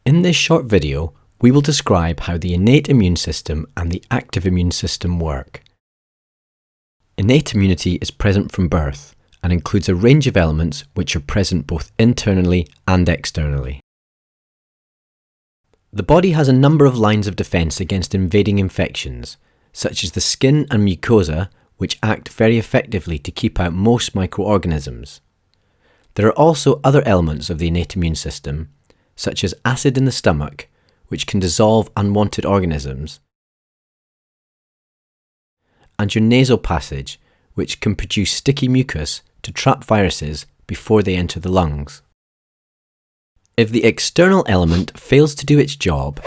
In this short video, we will describe how the innate immune system and the active immune system work. Innate immunity is present from birth and includes a range of elements which are present both internally and externally. The body has a number of lines of defence against invading infections, such as the skin and mucosa, which act very effectively to keep out most microorganisms. There are also other elements of the innate immune system, such as acid in the stomach, which can dissolve unwanted organisms, and your nasal passage, which can produce sticky mucus to trap viruses before they enter the lungs. If the external element fails to do its job,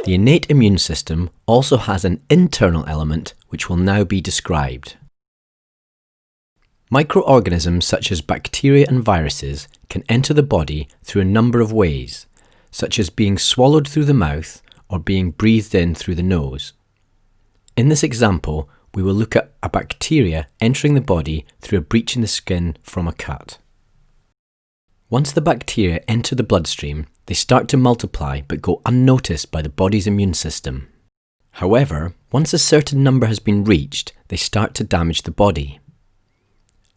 the innate immune system also has an internal element which will now be described. Microorganisms such as bacteria and viruses can enter the body through a number of ways, such as being swallowed through the mouth or being breathed in through the nose. In this example, we will look at a bacteria entering the body through a breach in the skin from a cut. Once the bacteria enter the bloodstream, they start to multiply but go unnoticed by the body's immune system. However, once a certain number has been reached, they start to damage the body.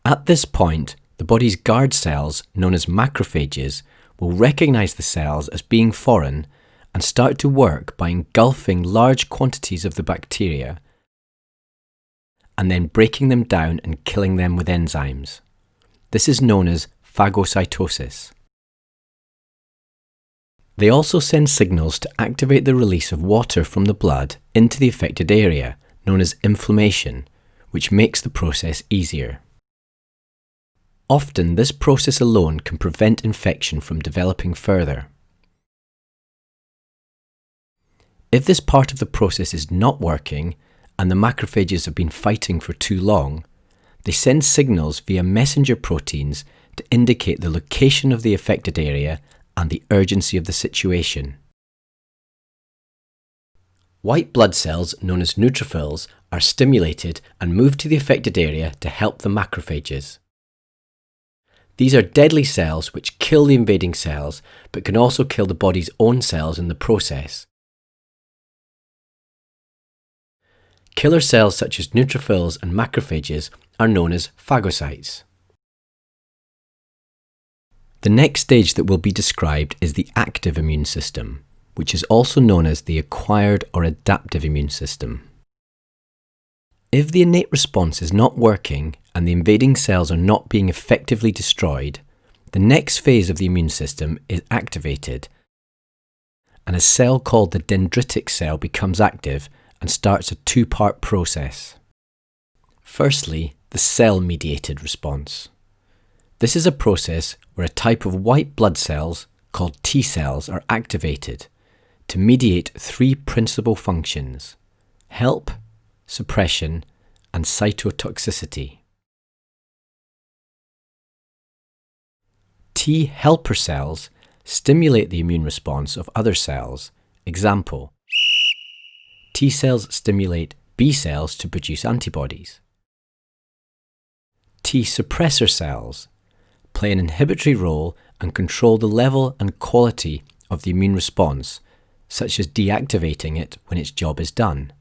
At this point, the body's guard cells, known as macrophages, will recognise the cells as being foreign and start to work by engulfing large quantities of the bacteria and then breaking them down and killing them with enzymes. This is known as phagocytosis. They also send signals to activate the release of water from the blood into the affected area, known as inflammation, which makes the process easier. Often, this process alone can prevent infection from developing further. If this part of the process is not working, and the macrophages have been fighting for too long, they send signals via messenger proteins to indicate the location of the affected area and the urgency of the situation. White blood cells, known as neutrophils, are stimulated and move to the affected area to help the macrophages. These are deadly cells which kill the invading cells, but can also kill the body's own cells in the process. Killer cells such as neutrophils and macrophages are known as phagocytes. The next stage that will be described is the active immune system, which is also known as the acquired or adaptive immune system. If the innate response is not working and the invading cells are not being effectively destroyed, the next phase of the immune system is activated, and a cell called the dendritic cell becomes active and starts a two-part process. Firstly, the cell-mediated response. This is a process where a type of white blood cells, called T cells, are activated to mediate three principal functions: help, suppression, and cytotoxicity. T helper cells stimulate the immune response of other cells. Example: T cells stimulate B cells to produce antibodies. T suppressor cells play an inhibitory role and control the level and quality of the immune response, such as deactivating it when its job is done.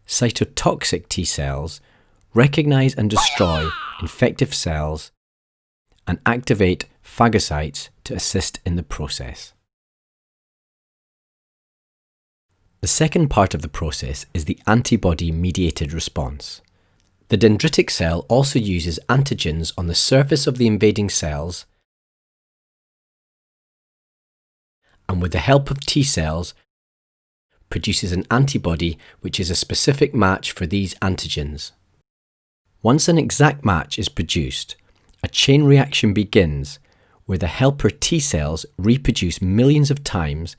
Cytotoxic T cells recognize and destroy infective cells and activate phagocytes to assist in the process. The second part of the process is the antibody-mediated response. The dendritic cell also uses antigens on the surface of the invading cells, and with the help of T cells, produces an antibody which is a specific match for these antigens. Once an exact match is produced, a chain reaction begins where the helper T cells reproduce millions of times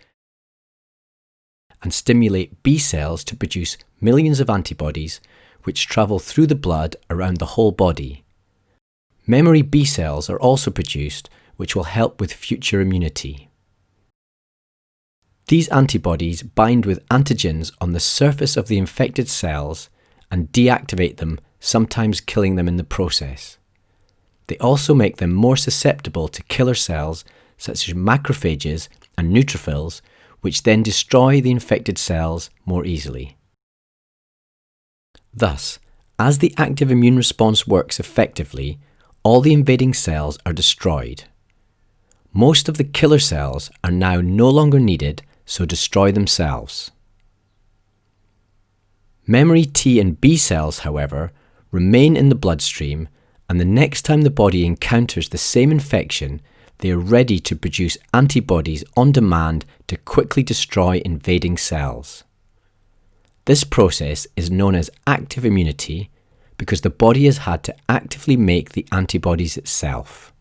and stimulate B cells to produce millions of antibodies which travel through the blood around the whole body. Memory B cells are also produced, which will help with future immunity. These antibodies bind with antigens on the surface of the infected cells and deactivate them, sometimes killing them in the process. They also make them more susceptible to killer cells such as macrophages and neutrophils, which then destroy the infected cells more easily. Thus, as the active immune response works effectively, all the invading cells are destroyed. Most of the killer cells are now no longer needed, so destroy themselves. Memory T and B cells, however, remain in the bloodstream, and the next time the body encounters the same infection, they are ready to produce antibodies on demand to quickly destroy invading cells. This process is known as active immunity because the body has had to actively make the antibodies itself.